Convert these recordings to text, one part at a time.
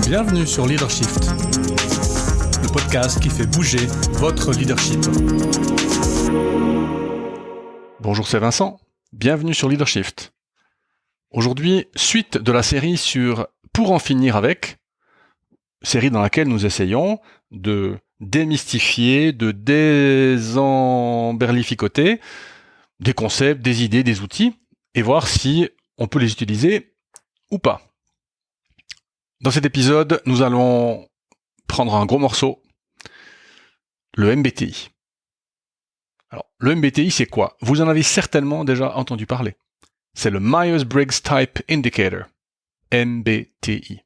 Bienvenue sur Leadershift, le podcast qui fait bouger votre leadership. Bonjour, c'est Vincent. Bienvenue sur Leadershift. Aujourd'hui, suite de la série sur Pour en finir avec, série dans laquelle nous essayons de démystifier, de désemberlificoter des concepts, des idées, des outils, et voir si on peut les utiliser ou pas. Dans cet épisode, nous allons prendre un gros morceau, le MBTI. Alors, le MBTI, c'est quoi ? Vous en avez certainement déjà entendu parler. C'est le Myers-Briggs Type Indicator, MBTI.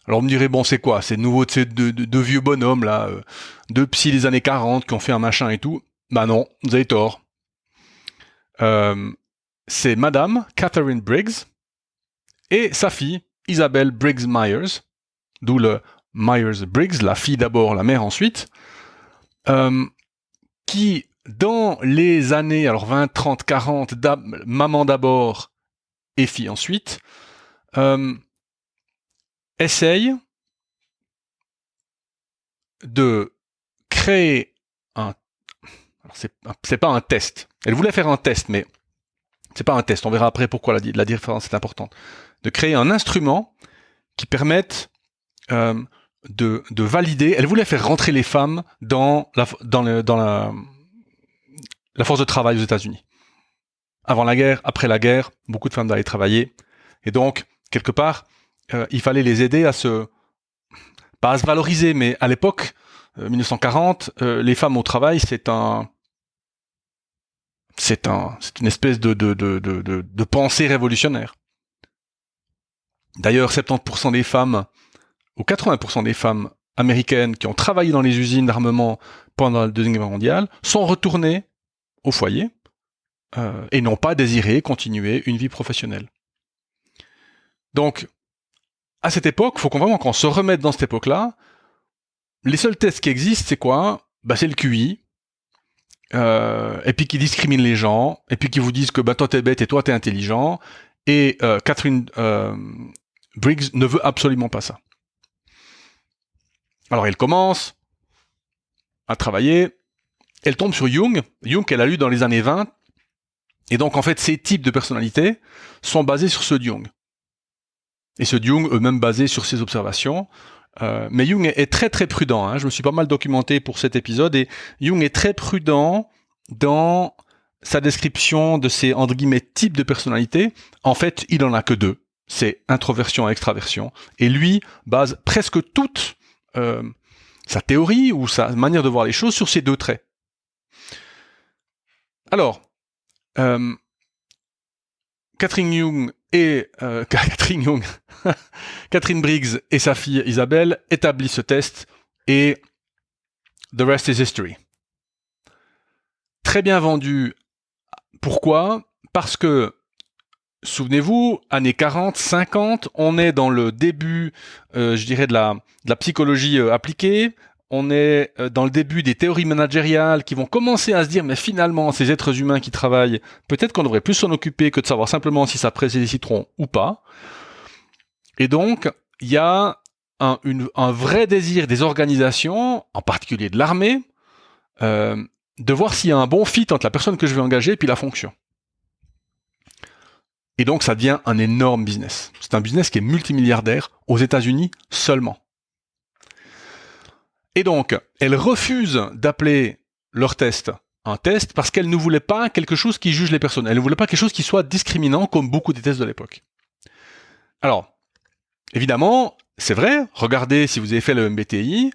Alors, vous me direz, bon, c'est quoi ? C'est nouveau de vieux bonhommes, là, de psy des années 40 qui ont fait un machin et tout. Bah non, vous avez tort. C'est Madame Catherine Briggs et sa fille, Isabelle Briggs-Myers, d'où le Myers-Briggs, la fille d'abord, la mère ensuite, qui, dans les années, alors 20, 30, 40, maman d'abord et fille ensuite, essaye de créer un... Alors c'est pas un test. Elle voulait faire un test, mais c'est pas un test. On verra après pourquoi la différence est importante. De créer un instrument qui permette de valider. Elle voulait faire rentrer les femmes dans la force de travail aux États-Unis. Avant la guerre, après la guerre, beaucoup de femmes allaient travailler. Et donc, quelque part, il fallait les aider pas à se valoriser, mais à l'époque, 1940, les femmes au travail, c'est une espèce de pensée révolutionnaire. D'ailleurs, 70% des femmes, ou 80% des femmes américaines qui ont travaillé dans les usines d'armement pendant la Deuxième Guerre mondiale sont retournées au foyer et n'ont pas désiré continuer une vie professionnelle. Donc, à cette époque, il faut qu'on se remette dans cette époque-là. Les seuls tests qui existent, c'est quoi ? C'est le QI, et puis qui discriminent les gens, et puis qui vous disent que toi t'es bête et toi t'es intelligent, et Catherine Briggs ne veut absolument pas ça. Alors elle commence à travailler, elle tombe sur Jung qu'elle a lu dans les années 20, et donc en fait ces types de personnalités sont basés sur ceux de Jung. Et ceux de Jung eux-mêmes basés sur ses observations. Mais Jung est très très prudent, hein. Je me suis pas mal documenté pour cet épisode, et Jung est très prudent dans sa description de ces, entre guillemets, types de personnalités. En fait, il en a que deux. C'est introversion et extraversion. Et lui base presque toute sa théorie ou sa manière de voir les choses sur ces deux traits. Alors, Catherine Briggs et sa fille Isabelle établissent ce test et the rest is history. Très bien vendu. Pourquoi ? Parce que, souvenez-vous, années 40, 50, on est dans le début, je dirais, de la psychologie appliquée. On est dans le début des théories managériales qui vont commencer à se dire, mais finalement, ces êtres humains qui travaillent, peut-être qu'on devrait plus s'en occuper que de savoir simplement si ça presse des citrons ou pas. Et donc, il y a un vrai désir des organisations, en particulier de l'armée, de voir s'il y a un bon fit entre la personne que je vais engager et puis la fonction. Et donc, ça devient un énorme business. C'est un business qui est multimilliardaire aux États-Unis seulement. Et donc, elles refusent d'appeler leur test un test parce qu'elles ne voulaient pas quelque chose qui juge les personnes. Elles ne voulaient pas quelque chose qui soit discriminant comme beaucoup des tests de l'époque. Alors, évidemment, c'est vrai, regardez si vous avez fait le MBTI,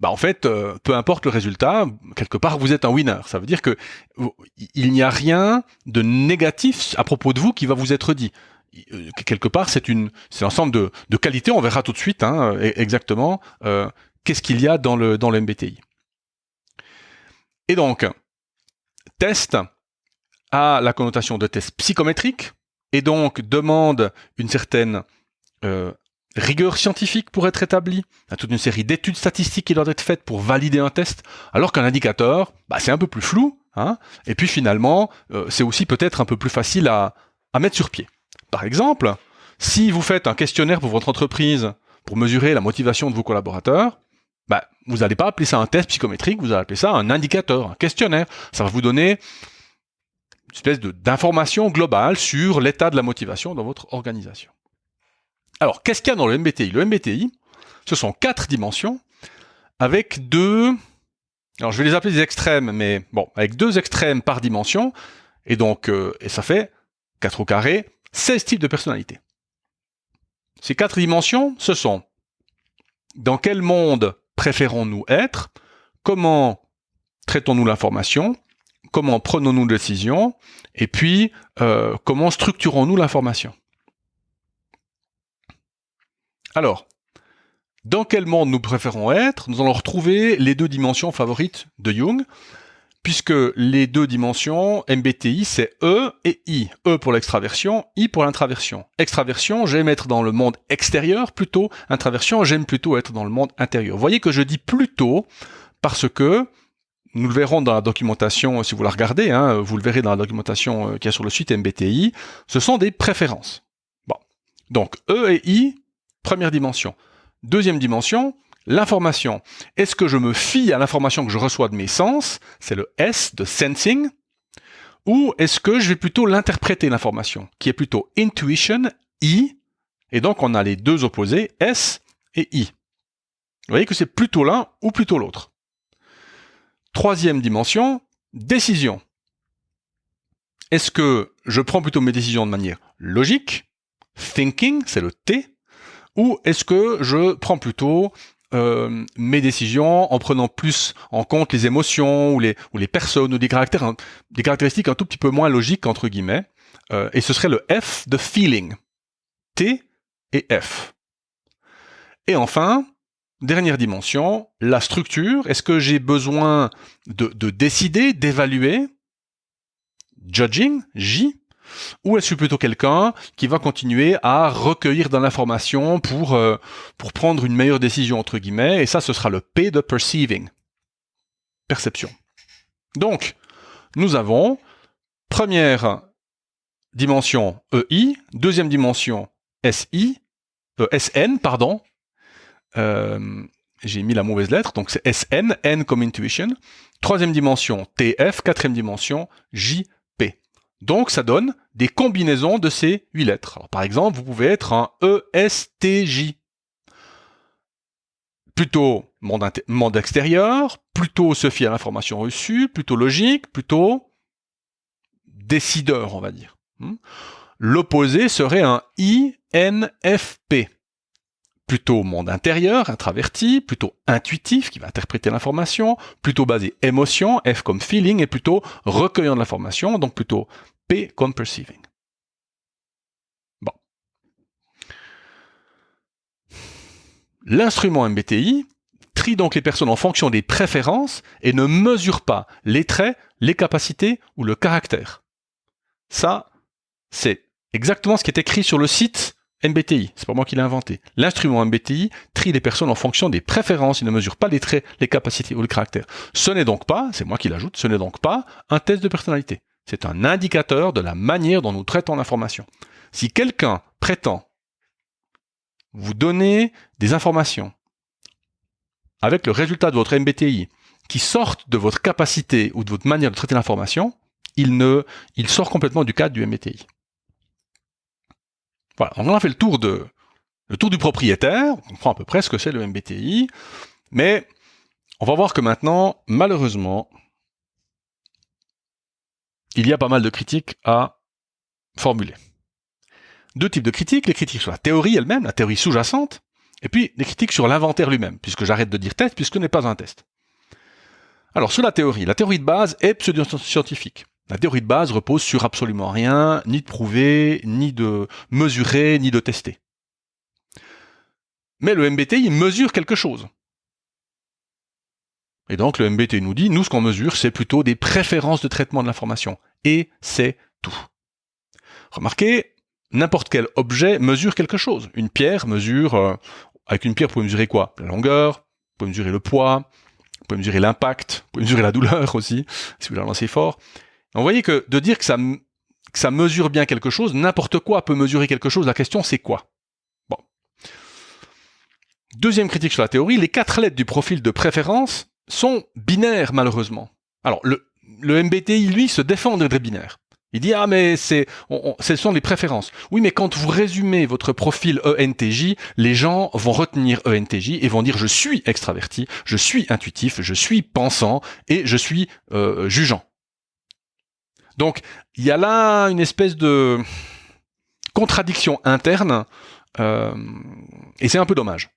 en fait, peu importe le résultat, quelque part vous êtes un winner. Ça veut dire que il n'y a rien de négatif à propos de vous qui va vous être dit. Quelque part, c'est l'ensemble de qualités. On verra tout de suite, exactement qu'est-ce qu'il y a dans le MBTI. Et donc, test a la connotation de test psychométrique et donc demande une certaine rigueur scientifique pour être établie, il y a toute une série d'études statistiques qui doivent être faites pour valider un test, alors qu'un indicateur, c'est un peu plus flou, et puis finalement, c'est aussi peut-être un peu plus facile à mettre sur pied. Par exemple, si vous faites un questionnaire pour votre entreprise pour mesurer la motivation de vos collaborateurs, vous n'allez pas appeler ça un test psychométrique, vous allez appeler ça un indicateur, un questionnaire. Ça va vous donner une espèce d'information globale sur l'état de la motivation dans votre organisation. Alors, qu'est-ce qu'il y a dans le MBTI? Le MBTI, ce sont 4 dimensions avec 2... Alors, je vais les appeler des extrêmes, mais bon, avec 2 extrêmes par dimension, et donc, et ça fait 4 au carré, 16 types de personnalités. Ces 4 dimensions, ce sont dans quel monde préférons-nous être, comment traitons-nous l'information, comment prenons-nous des décisions, et puis comment structurons-nous l'information. Alors, dans quel monde nous préférons être? Nous allons retrouver les 2 dimensions favorites de Jung, puisque les 2 dimensions MBTI, c'est E et I. E pour l'extraversion, I pour l'intraversion. Extraversion, j'aime être dans le monde extérieur plutôt. Intraversion, j'aime plutôt être dans le monde intérieur. Vous voyez que je dis plutôt parce que, nous le verrons dans la documentation, si vous la regardez, vous le verrez dans la documentation qu'il y a sur le site MBTI, ce sont des préférences. Bon. Donc, E et I, première dimension. Deuxième dimension, l'information. Est-ce que je me fie à l'information que je reçois de mes sens? C'est le S de sensing. Ou est-ce que je vais plutôt l'interpréter, l'information, qui est plutôt intuition, I. Et donc, on a les 2 opposés, S et I. Vous voyez que c'est plutôt l'un ou plutôt l'autre. Troisième dimension, décision. Est-ce que je prends plutôt mes décisions de manière logique, thinking, c'est le T, ou est-ce que je prends plutôt mes décisions en prenant plus en compte les émotions ou les personnes ou des caractéristiques un tout petit peu moins logiques entre guillemets, et ce serait le F de feeling, T et F. Et enfin, dernière dimension, la structure. Est-ce que j'ai besoin de décider, d'évaluer, judging, J, ou est-ce que je suis plutôt quelqu'un qui va continuer à recueillir de l'information pour prendre une meilleure décision, entre guillemets, et ça, ce sera le P de perceiving, perception. Donc, nous avons première dimension EI, deuxième dimension SN, pardon, j'ai mis la mauvaise lettre, donc c'est SN, N comme intuition, troisième dimension TF, quatrième dimension JP. Donc, ça donne des combinaisons de ces 8 lettres. Alors, par exemple, vous pouvez être un ESTJ. Plutôt monde extérieur, plutôt se fier à l'information reçue, plutôt logique, plutôt décideur, on va dire. L'opposé serait un INFP. Plutôt monde intérieur, intraverti, plutôt intuitif, qui va interpréter l'information, plutôt basé émotion, F comme feeling, et plutôt recueillant de l'information, donc plutôt P comme perceiving. Bon. L'instrument MBTI trie donc les personnes en fonction des préférences et ne mesure pas les traits, les capacités ou le caractère. Ça, c'est exactement ce qui est écrit sur le site MBTI, c'est pas moi qui l'ai inventé. L'instrument MBTI trie les personnes en fonction des préférences, il ne mesure pas les traits, les capacités ou le caractère. Ce n'est donc pas, c'est moi qui l'ajoute, ce n'est donc pas un test de personnalité. C'est un indicateur de la manière dont nous traitons l'information. Si quelqu'un prétend vous donner des informations avec le résultat de votre MBTI qui sortent de votre capacité ou de votre manière de traiter l'information, il sort complètement du cadre du MBTI. Voilà, on a fait le tour du propriétaire, on comprend à peu près ce que c'est le MBTI, mais on va voir que maintenant, malheureusement, il y a pas mal de critiques à formuler. 2 types de critiques, les critiques sur la théorie elle-même, la théorie sous-jacente, et puis les critiques sur l'inventaire lui-même, puisque j'arrête de dire test, puisque ce n'est pas un test. Alors, sur la théorie de base est pseudo-scientifique. La théorie de base repose sur absolument rien, ni de prouver, ni de mesurer, ni de tester. Mais le MBTI mesure quelque chose. Et donc le MBTI nous dit, nous ce qu'on mesure, c'est plutôt des préférences de traitement de l'information. Et c'est tout. Remarquez, n'importe quel objet mesure quelque chose. Une pierre mesure, avec une pierre vous pouvez mesurer quoi? La longueur, vous pouvez mesurer le poids, vous pouvez mesurer l'impact, vous pouvez mesurer la douleur aussi, si vous la lancez fort. Vous voyez que de dire que ça mesure bien quelque chose, n'importe quoi peut mesurer quelque chose, la question c'est quoi? Bon. Deuxième critique sur la théorie, les 4 lettres du profil de préférence sont binaires, malheureusement. Alors, le MBTI, lui, se défend d'être binaire. Il dit, ah, mais ce sont les préférences. Oui, mais quand vous résumez votre profil ENTJ, les gens vont retenir ENTJ et vont dire, je suis extraverti, je suis intuitif, je suis pensant et je suis jugeant. Donc, il y a là une espèce de contradiction interne et c'est un peu dommage.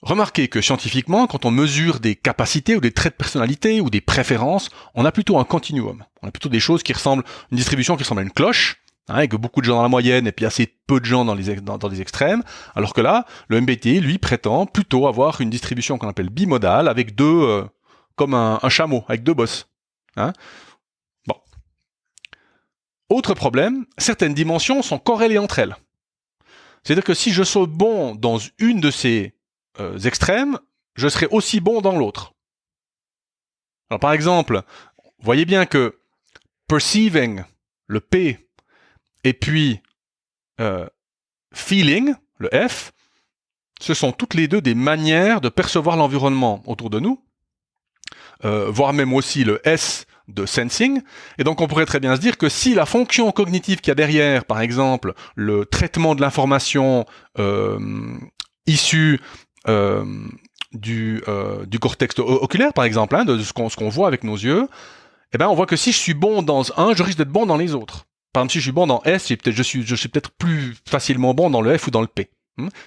Remarquez que scientifiquement, quand on mesure des capacités ou des traits de personnalité ou des préférences, on a plutôt un continuum. On a plutôt des choses qui ressemblent, une distribution qui ressemble à une cloche, avec beaucoup de gens dans la moyenne et puis assez peu de gens dans les extrêmes, alors que là, le MBTI, lui, prétend plutôt avoir une distribution qu'on appelle bimodale, avec deux, comme un chameau, avec 2 bosses. Bon. Autre problème, certaines dimensions sont corrélées entre elles. C'est-à-dire que si je suis bon dans une de ces extrêmes, je serai aussi bon dans l'autre. Alors par exemple, vous voyez bien que perceiving, le P, et puis feeling, le F, ce sont toutes les deux des manières de percevoir l'environnement autour de nous, voire même aussi le S de sensing, et donc on pourrait très bien se dire que si la fonction cognitive qu'il y a derrière, par exemple, le traitement de l'information issue du cortex oculaire, par exemple, de ce qu'on voit avec nos yeux, eh ben on voit que si je suis bon dans un, je risque d'être bon dans les autres. Par exemple, si je suis bon dans S, je suis peut-être plus facilement bon dans le F ou dans le P.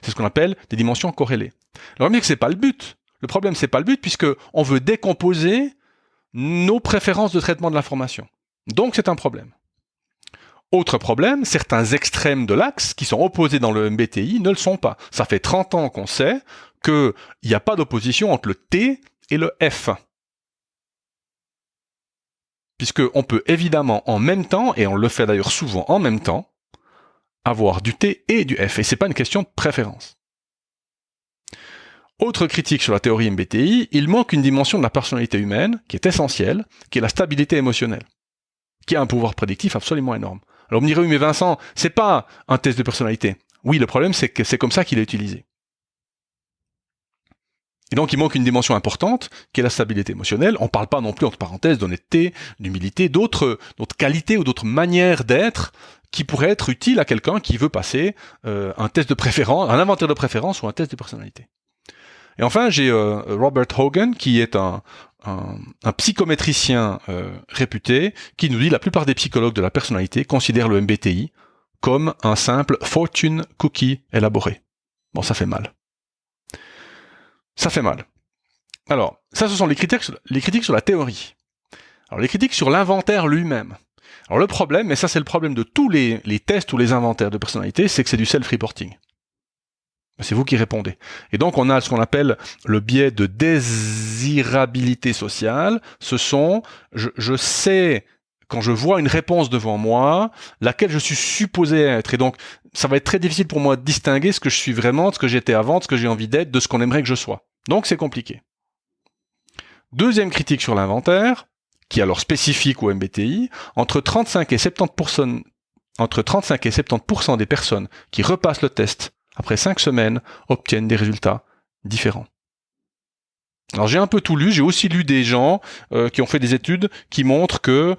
C'est ce qu'on appelle des dimensions corrélées. Alors bien que c'est pas le but. Le problème, c'est pas le but, puisque on veut décomposer nos préférences de traitement de l'information. Donc c'est un problème. Autre problème, certains extrêmes de l'axe qui sont opposés dans le MBTI ne le sont pas. Ça fait 30 ans qu'on sait qu'il n'y a pas d'opposition entre le T et le F. Puisqu'on peut évidemment en même temps, et on le fait d'ailleurs souvent en même temps, avoir du T et du F. Et c'est pas une question de préférence. Autre critique sur la théorie MBTI, il manque une dimension de la personnalité humaine qui est essentielle, qui est la stabilité émotionnelle, qui a un pouvoir prédictif absolument énorme. Alors vous me direz, oui mais Vincent, c'est pas un test de personnalité. Oui, le problème c'est que c'est comme ça qu'il est utilisé. Et donc il manque une dimension importante, qui est la stabilité émotionnelle. On ne parle pas non plus, entre parenthèses, d'honnêteté, d'humilité, d'autres qualités ou d'autres manières d'être qui pourraient être utiles à quelqu'un qui veut passer un test de préférence, un inventaire de préférence ou un test de personnalité. Et enfin, j'ai Robert Hogan, qui est un psychométricien réputé, qui nous dit que la plupart des psychologues de la personnalité considèrent le MBTI comme un simple fortune cookie élaboré. Bon, ça fait mal. Ça fait mal. Alors, ça, ce sont les critiques sur la théorie. Alors, les critiques sur l'inventaire lui-même. Alors, le problème, et ça c'est le problème de tous les tests ou les inventaires de personnalité, c'est que c'est du self-reporting. C'est vous qui répondez. Et donc, on a ce qu'on appelle le biais de désirabilité sociale. Ce sont, je sais, quand je vois une réponse devant moi, laquelle je suis supposé être. Et donc, ça va être très difficile pour moi de distinguer ce que je suis vraiment, de ce que j'étais avant, de ce que j'ai envie d'être, de ce qu'on aimerait que je sois. Donc, c'est compliqué. Deuxième critique sur l'inventaire, qui est alors spécifique au MBTI, entre 35 et 70% des personnes qui repassent le test après 5 semaines, obtiennent des résultats différents. Alors j'ai un peu tout lu, j'ai aussi lu des gens qui ont fait des études qui montrent que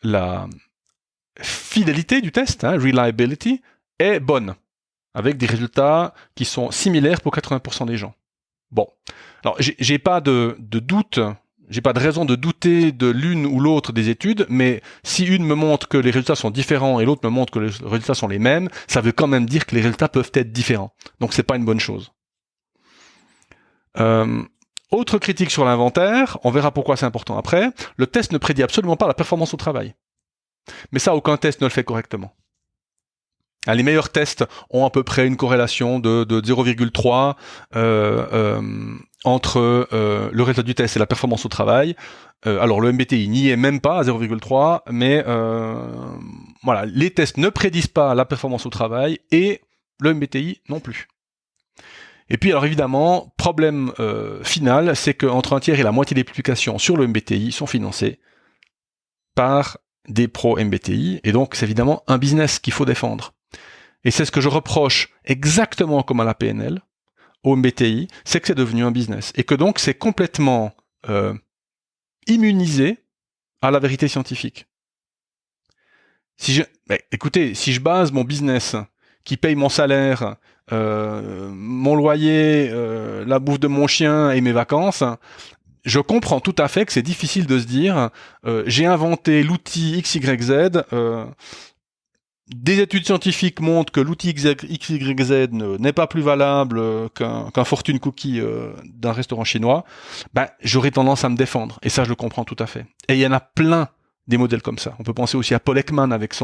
la fidélité du test, reliability, est bonne, avec des résultats qui sont similaires pour 80% des gens. Bon, alors j'ai pas de doute, j'ai pas de raison de douter de l'une ou l'autre des études, mais si une me montre que les résultats sont différents et l'autre me montre que les résultats sont les mêmes, ça veut quand même dire que les résultats peuvent être différents. Donc c'est pas une bonne chose. Autre critique sur l'inventaire, on verra pourquoi c'est important après, le test ne prédit absolument pas la performance au travail. Mais ça, aucun test ne le fait correctement. Les meilleurs tests ont à peu près une corrélation de 0,3 entre le résultat du test et la performance au travail. Alors le MBTI n'y est même pas à 0,3, mais voilà, les tests ne prédisent pas la performance au travail et le MBTI non plus. Et puis alors évidemment, problème final, c'est qu'entre un tiers et la moitié des publications sur le MBTI sont financées par des pros MBTI, et donc c'est évidemment un business qu'il faut défendre. et c'est ce que je reproche exactement comme à la PNL, au MBTI, c'est que c'est devenu un business. Et que donc c'est complètement immunisé à la vérité scientifique. Écoutez, si je base mon business qui paye mon salaire, mon loyer, la bouffe de mon chien et mes vacances, je comprends tout à fait que c'est difficile de se dire j'ai inventé l'outil XYZ, des études scientifiques montrent que l'outil XYZ n'est pas plus valable qu'un fortune cookie d'un restaurant chinois, j'aurais tendance à me défendre. Et ça, je le comprends tout à fait. Et il y en a plein des modèles comme ça. On peut penser aussi à Paul Ekman avec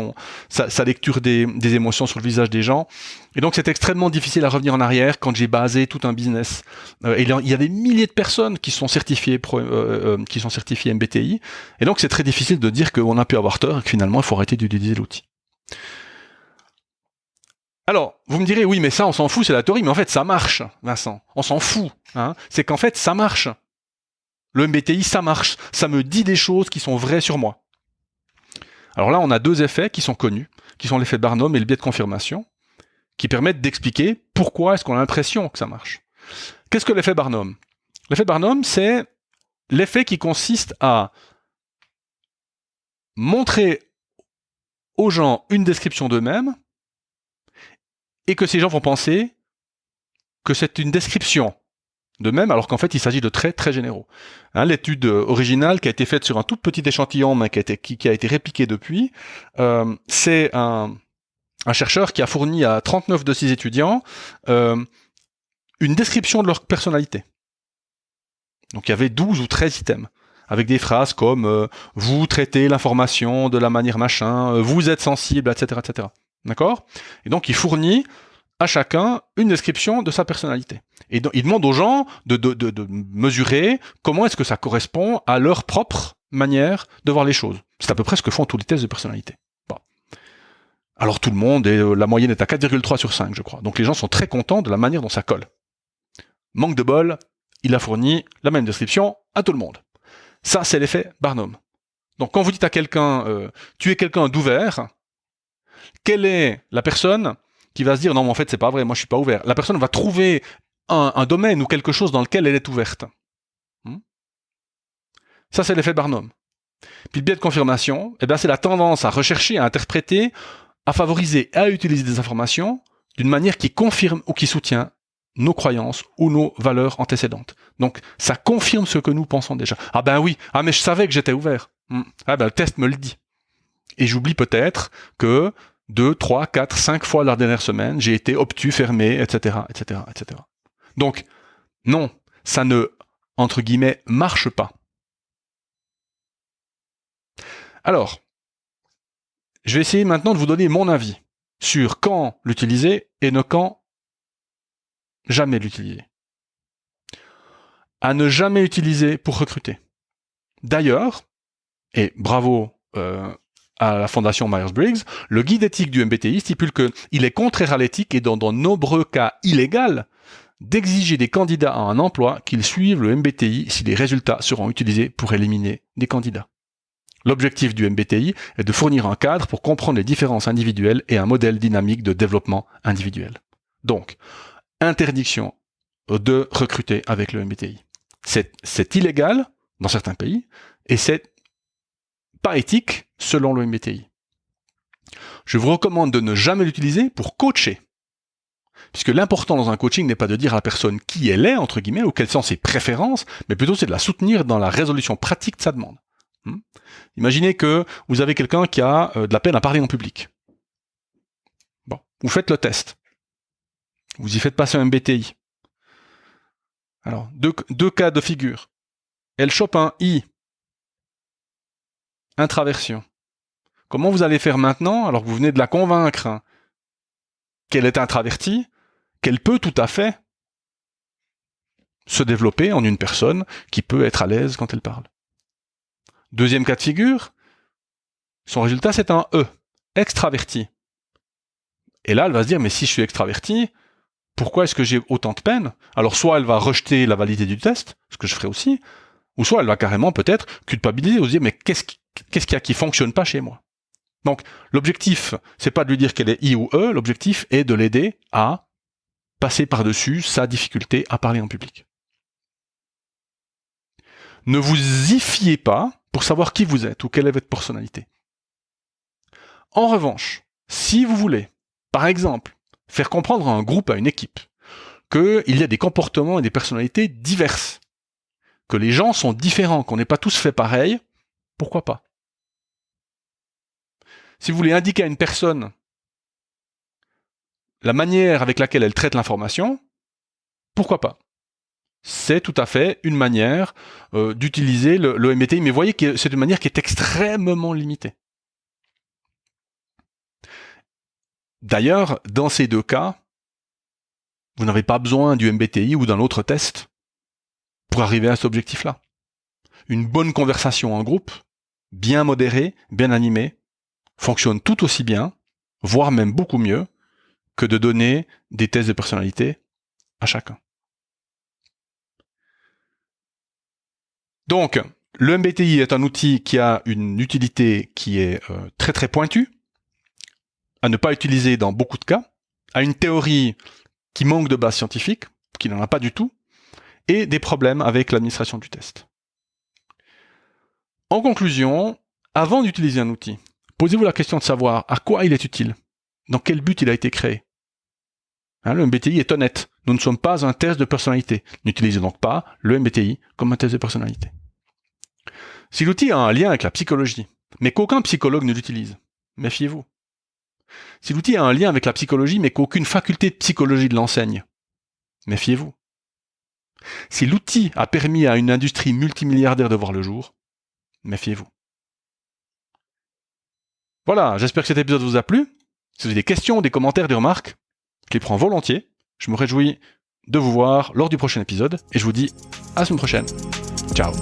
sa lecture des émotions sur le visage des gens. Et donc, c'est extrêmement difficile à revenir en arrière quand j'ai basé tout un business. Et il y a des milliers de personnes qui sont certifiées MBTI. Et donc, c'est très difficile de dire qu'on a pu avoir tort et que finalement, il faut arrêter d'utiliser l'outil. Alors, vous me direz, oui, mais ça, on s'en fout, c'est la théorie. Mais en fait, ça marche, Vincent. On s'en fout. C'est qu'en fait, ça marche. Le MBTI, ça marche. Ça me dit des choses qui sont vraies sur moi. Alors là, on a deux effets qui sont connus, qui sont l'effet Barnum et le biais de confirmation, qui permettent d'expliquer pourquoi est-ce qu'on a l'impression que ça marche. Qu'est-ce que l'effet Barnum ? L'effet Barnum, c'est l'effet qui consiste à montrer aux gens une description d'eux-mêmes et que ces gens vont penser que c'est une description d'eux-mêmes, alors qu'en fait, il s'agit de traits très généraux. L'étude originale qui a été faite sur un tout petit échantillon, mais qui a été répliqué depuis, c'est un chercheur qui a fourni à 39 de ses étudiants une description de leur personnalité. Donc il y avait 12 ou 13 items, avec des phrases comme vous traitez l'information de la manière machin, vous êtes sensible, etc., etc. D'accord ? Et donc il fournit à chacun une description de sa personnalité. Et donc, il demande aux gens de mesurer comment est-ce que ça correspond à leur propre manière de voir les choses. C'est à peu près ce que font tous les tests de personnalité. Bon. Alors tout le monde, la moyenne est à 4,3 sur 5, je crois. Donc les gens sont très contents de la manière dont ça colle. Manque de bol, il a fourni la même description à tout le monde. Ça, c'est l'effet Barnum. Donc quand vous dites à quelqu'un tu es quelqu'un d'ouvert, quelle est la personne qui va se dire non mais en fait c'est pas vrai, moi je suis pas ouvert. La personne va trouver un domaine ou quelque chose dans lequel elle est ouverte. Ça c'est l'effet Barnum. Puis le biais de confirmation, c'est la tendance à rechercher, à interpréter, à favoriser et à utiliser des informations d'une manière qui confirme ou qui soutient nos croyances ou nos valeurs antécédentes. Donc ça confirme ce que nous pensons déjà. Ah ben oui, mais je savais que j'étais ouvert. Le test me le dit. Et j'oublie peut-être que 2, 3, 4, 5 fois la dernière semaine, j'ai été obtus, fermé, etc., etc., etc. Donc, non, ça ne, entre guillemets, marche pas. Alors, je vais essayer maintenant de vous donner mon avis sur quand l'utiliser et ne quand jamais l'utiliser. À ne jamais utiliser pour recruter. D'ailleurs, et bravo à la fondation Myers-Briggs, le guide éthique du MBTI stipule qu'il est contraire à l'éthique et dans de nombreux cas illégal d'exiger des candidats à un emploi qu'ils suivent le MBTI si les résultats seront utilisés pour éliminer des candidats. L'objectif du MBTI est de fournir un cadre pour comprendre les différences individuelles et un modèle dynamique de développement individuel. Donc, interdiction de recruter avec le MBTI. C'est illégal dans certains pays et c'est pas éthique selon le MBTI. Je vous recommande de ne jamais l'utiliser pour coacher. Puisque l'important dans un coaching n'est pas de dire à la personne qui elle est, entre guillemets, ou quelles sont ses préférences, mais plutôt c'est de la soutenir dans la résolution pratique de sa demande. Imaginez que vous avez quelqu'un qui a de la peine à parler en public. Bon, vous faites le test. Vous y faites passer un MBTI. Alors, deux cas de figure. Elle chope un I. Intraversion. Comment vous allez faire maintenant, alors que vous venez de la convaincre qu'elle est introvertie, qu'elle peut tout à fait se développer en une personne qui peut être à l'aise quand elle parle. Deuxième cas de figure, son résultat c'est un E, extraverti. Et là, elle va se dire, mais si je suis extraverti, pourquoi est-ce que j'ai autant de peine ? Alors soit elle va rejeter la validité du test, ce que je ferai aussi, ou soit elle va carrément peut-être culpabiliser ou se dire, mais qu'est-ce qu'il y a qui fonctionne pas chez moi ? Donc, l'objectif, c'est pas de lui dire qu'elle est I ou E, l'objectif est de l'aider à passer par-dessus sa difficulté à parler en public. Ne vous y fiez pas pour savoir qui vous êtes ou quelle est votre personnalité. En revanche, si vous voulez, par exemple, faire comprendre à un groupe, à une équipe, qu'il y a des comportements et des personnalités diverses, que les gens sont différents, qu'on n'est pas tous fait pareil, pourquoi pas? Si vous voulez indiquer à une personne la manière avec laquelle elle traite l'information, pourquoi pas? C'est tout à fait une manière d'utiliser le MBTI, mais voyez que c'est une manière qui est extrêmement limitée. D'ailleurs, dans ces deux cas, vous n'avez pas besoin du MBTI ou d'un autre test pour arriver à cet objectif-là. Une bonne conversation en groupe, bien modérée, bien animée, fonctionne tout aussi bien, voire même beaucoup mieux, que de donner des tests de personnalité à chacun. Donc, le MBTI est un outil qui a une utilité qui est très très pointue, à ne pas utiliser dans beaucoup de cas, a une théorie qui manque de base scientifique, qui n'en a pas du tout, et des problèmes avec l'administration du test. En conclusion, avant d'utiliser un outil, posez-vous la question de savoir à quoi il est utile, dans quel but il a été créé. Le MBTI est honnête, nous ne sommes pas un test de personnalité, n'utilisez donc pas le MBTI comme un test de personnalité. Si l'outil a un lien avec la psychologie, mais qu'aucun psychologue ne l'utilise, méfiez-vous. Si l'outil a un lien avec la psychologie, mais qu'aucune faculté de psychologie ne l'enseigne, méfiez-vous. Si l'outil a permis à une industrie multimilliardaire de voir le jour, méfiez-vous. Voilà, j'espère que cet épisode vous a plu. Si vous avez des questions, des commentaires, des remarques, je les prends volontiers. Je me réjouis de vous voir lors du prochain épisode et je vous dis à la semaine prochaine. Ciao.